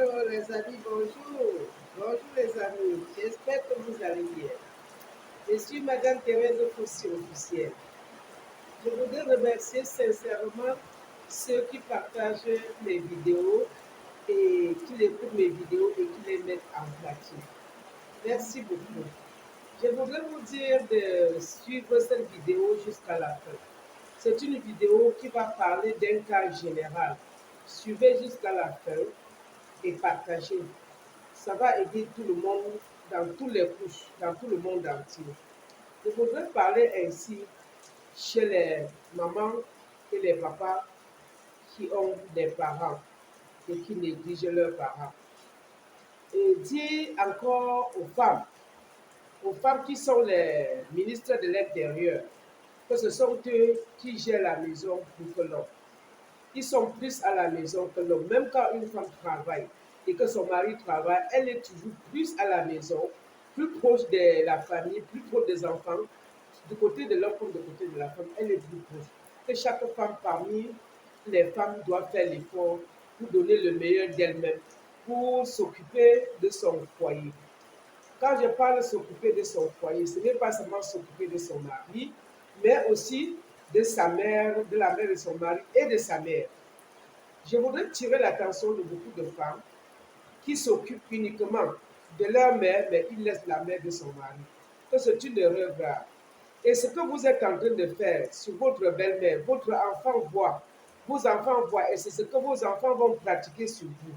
Bonjour les amis, bonjour. Bonjour les amis, j'espère que vous allez bien. Je suis Madame Thérèse Fossi officielle. Je voudrais remercier sincèrement ceux qui partagent mes vidéos et qui écoutent mes vidéos et qui les mettent en pratique. Merci beaucoup. Je voudrais vous dire de suivre cette vidéo jusqu'à la fin. C'est une vidéo qui va parler d'un cas général. Suivez jusqu'à la fin et partagez. Ça va aider tout le monde dans toutes les couches, dans tout le monde entier. Je voudrais parler ainsi chez les mamans et les papas qui ont des parents et qui négligent leurs parents. Et dire encore aux femmes qui sont les ministres de l'Intérieur, que ce sont eux qui gèrent la maison plus que l'homme. Ils sont plus à la maison que l'homme. Même quand une femme travaille et que son mari travaille, elle est toujours plus à la maison, plus proche de la famille, plus proche des enfants. Du côté de l'homme comme du côté de la femme, elle est plus proche. Et chaque femme parmi les femmes doit faire l'effort pour donner le meilleur d'elle-même, pour s'occuper de son foyer. Quand je parle de s'occuper de son foyer, ce n'est pas seulement s'occuper de son mari, mais aussi de sa mère, de la mère de son mari et de sa mère. Je voudrais tirer l'attention de beaucoup de femmes qui s'occupent uniquement de leur mère, mais ils laissent la mère de son mari. Que c'est une erreur grave. Et ce que vous êtes en train de faire sur votre belle-mère, votre enfant voit, vos enfants voient, et c'est ce que vos enfants vont pratiquer sur vous.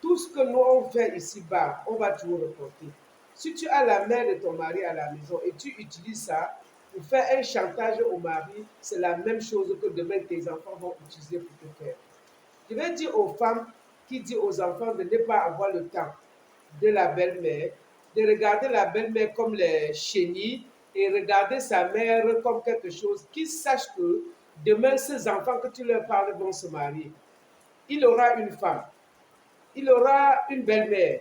Tout ce que nous on fait ici-bas, on va toujours reporter. Si tu as la mère de ton mari à la maison et tu utilises ça pour faire un chantage au mari, c'est la même chose que demain tes enfants vont utiliser pour te faire. Je vais dire aux femmes qui disent aux enfants de ne pas avoir le temps de la belle-mère, de regarder la belle-mère comme les chenilles et regarder sa mère comme quelque chose, qu'ils sachent que demain, ces enfants que tu leur parles vont se marier. Il aura une femme, il aura une belle-mère.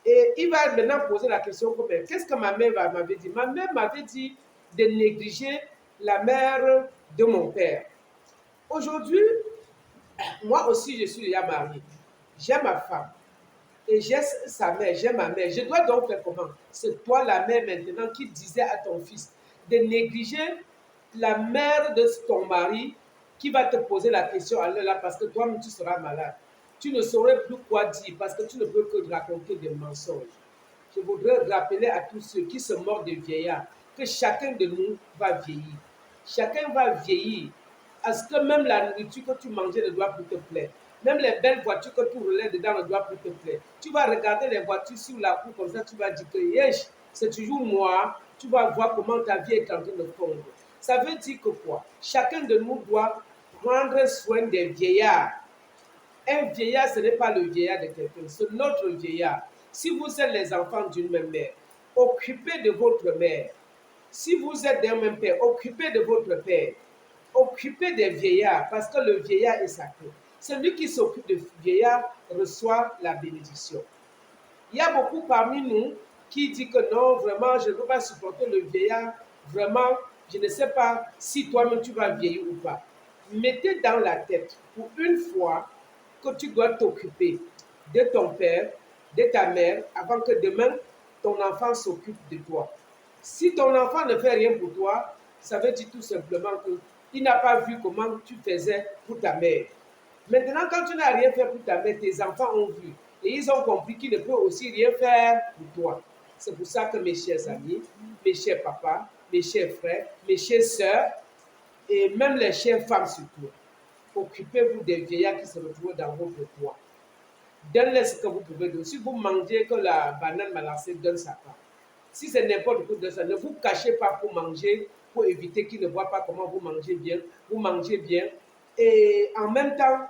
Et il va maintenant poser la question, qu'est-ce que ma mère m'avait dit? Ma mère m'avait dit de négliger la mère de mon père. Aujourd'hui, moi aussi, je suis déjà mariée. J'ai ma femme et j'ai sa mère, j'ai ma mère. Je dois donc faire comment? C'est toi, la mère, maintenant, qui disait à ton fils de négliger la mère de ton mari qui va te poser la question à l'heure là parce que toi-même, tu seras malade. Tu ne saurais plus quoi dire parce que tu ne peux que raconter des mensonges. Je voudrais rappeler à tous ceux qui se moquent des vieillards que chacun de nous va vieillir. Chacun va vieillir. À ce que même la nourriture que tu mangeais ne doit plus te plaire. Même les belles voitures que tu roulais dedans ne doivent plus te plaire. Tu vas regarder les voitures sur la cour comme ça, tu vas dire que yesh, c'est toujours noir. Tu vas voir comment ta vie est en train de fondre. Ça veut dire que quoi? Chacun de nous doit prendre soin des vieillards. Un vieillard, ce n'est pas le vieillard de quelqu'un, c'est notre vieillard. Si vous êtes les enfants d'une même mère, occupez de votre mère. Si vous êtes d'un même père, occupez de votre père. Occupez des vieillards, parce que le vieillard est sacré. Celui qui s'occupe de vieillard reçoit la bénédiction. Il y a beaucoup parmi nous qui disent que non, vraiment, je ne peux pas supporter le vieillard. Vraiment, je ne sais pas si toi-même tu vas vieillir ou pas. Mettez dans la tête, pour une fois, que tu dois t'occuper de ton père, de ta mère, avant que demain, ton enfant s'occupe de toi. Si ton enfant ne fait rien pour toi, ça veut dire tout simplement qu'il n'a pas vu comment tu faisais pour ta mère. Maintenant, quand tu n'as rien fait pour ta mère, tes enfants ont vu. Et ils ont compris qu'ils ne peuvent aussi rien faire pour toi. C'est pour ça que mes chers amis, mes chers papas, mes chers frères, mes chères sœurs, et même les chères femmes surtout, occupez-vous des vieillards qui se retrouvent dans votre toit. Donne-les ce que vous pouvez donner. Si vous mangez que la banane malancée, donne sa part. Si c'est n'importe quoi de ça, ne vous cachez pas pour manger, pour éviter qu'ils ne voient pas comment vous mangez bien. Vous mangez bien. Et en même temps,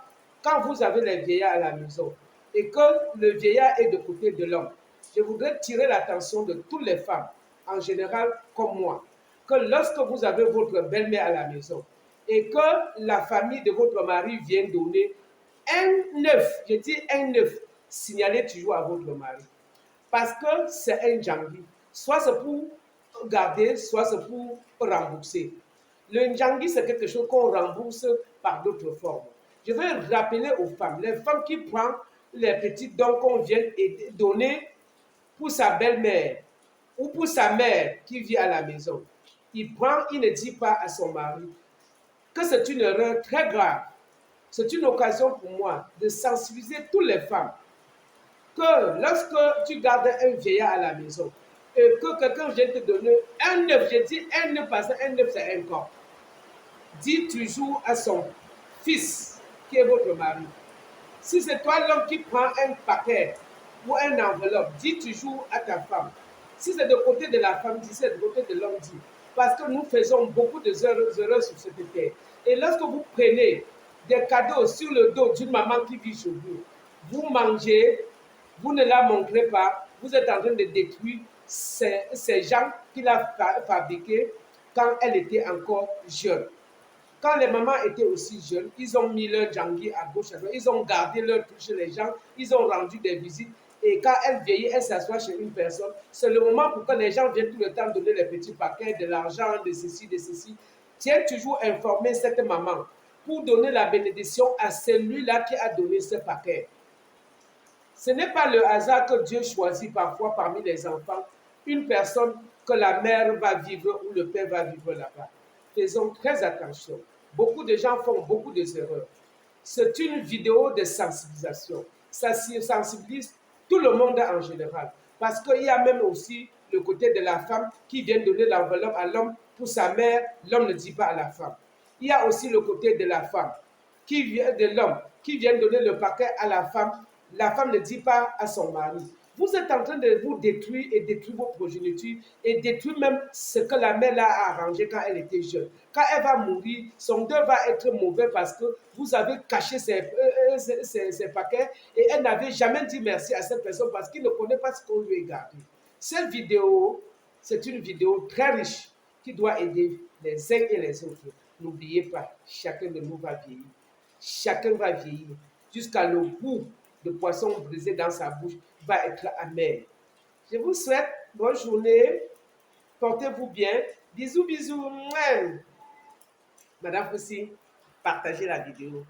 quand vous avez les vieillards à la maison et que le vieillard est de côté de l'homme, je voudrais tirer l'attention de toutes les femmes, en général comme moi, que lorsque vous avez votre belle-mère à la maison et que la famille de votre mari vient donner un œuf, je dis un œuf, signalez toujours à votre mari. Parce que c'est un djangui. Soit c'est pour garder, soit c'est pour rembourser. Le djangui, c'est quelque chose qu'on rembourse par d'autres formes. Je vais rappeler aux femmes, les femmes qui prennent les petits dons qu'on vient donner pour sa belle-mère ou pour sa mère qui vit à la maison. Il prend, il ne dit pas à son mari que c'est une erreur très grave. C'est une occasion pour moi de sensibiliser toutes les femmes que lorsque tu gardes un vieillard à la maison et que quelqu'un vient te donner un œuf, je dis un œuf parce qu'un œuf c'est un corps, dis toujours à son fils qui est votre mari. Si c'est toi l'homme qui prend un paquet ou une enveloppe, dis toujours à ta femme. Si c'est de côté de la femme, dis, si c'est de côté de l'homme, dis. Parce que nous faisons beaucoup d'erreurs sur cette terre. Et lorsque vous prenez des cadeaux sur le dos d'une maman qui vit chez vous, vous mangez, vous ne la montrez pas, vous êtes en train de détruire ces gens qui l'ont fabriqué quand elle était encore jeune. Quand les mamans étaient aussi jeunes, ils ont mis leur djangui à gauche, à droite, ils ont gardé leur truc chez les gens, ils ont rendu des visites. Et quand elle vieillit, elle s'assoit chez une personne. C'est le moment pour que les gens viennent tout le temps donner les petits paquets, de l'argent, de ceci, de ceci. Tiens toujours informer cette maman pour donner la bénédiction à celui-là qui a donné ce paquet. Ce n'est pas le hasard que Dieu choisit parfois parmi les enfants une personne que la mère va vivre ou le père va vivre là-bas. Faisons très attention. Beaucoup de gens font beaucoup d'erreurs. C'est une vidéo de sensibilisation. Ça sensibilise tout le monde en général. Parce qu'il y a même aussi le côté de la femme qui vient donner l'enveloppe à l'homme pour sa mère. L'homme ne dit pas à la femme. Il y a aussi le côté de la femme, qui vient de l'homme, qui vient donner le paquet à la femme. La femme ne dit pas à son mari. Vous êtes en train de vous détruire et détruire vos progénitures et détruire même ce que la mère a arrangé quand elle était jeune. Quand elle va mourir, son deuil va être mauvais parce que vous avez caché ses paquets et elle n'avait jamais dit merci à cette personne parce qu'il ne connaît pas ce qu'on lui a gardé. Cette vidéo, c'est une vidéo très riche qui doit aider les uns et les autres. N'oubliez pas, chacun de nous va vieillir. Chacun va vieillir jusqu'à le goût de poisson brisé dans sa bouche va être amer. Je vous souhaite bonne journée. Portez-vous bien. Bisous, bisous. Madame Foussi, partagez la vidéo.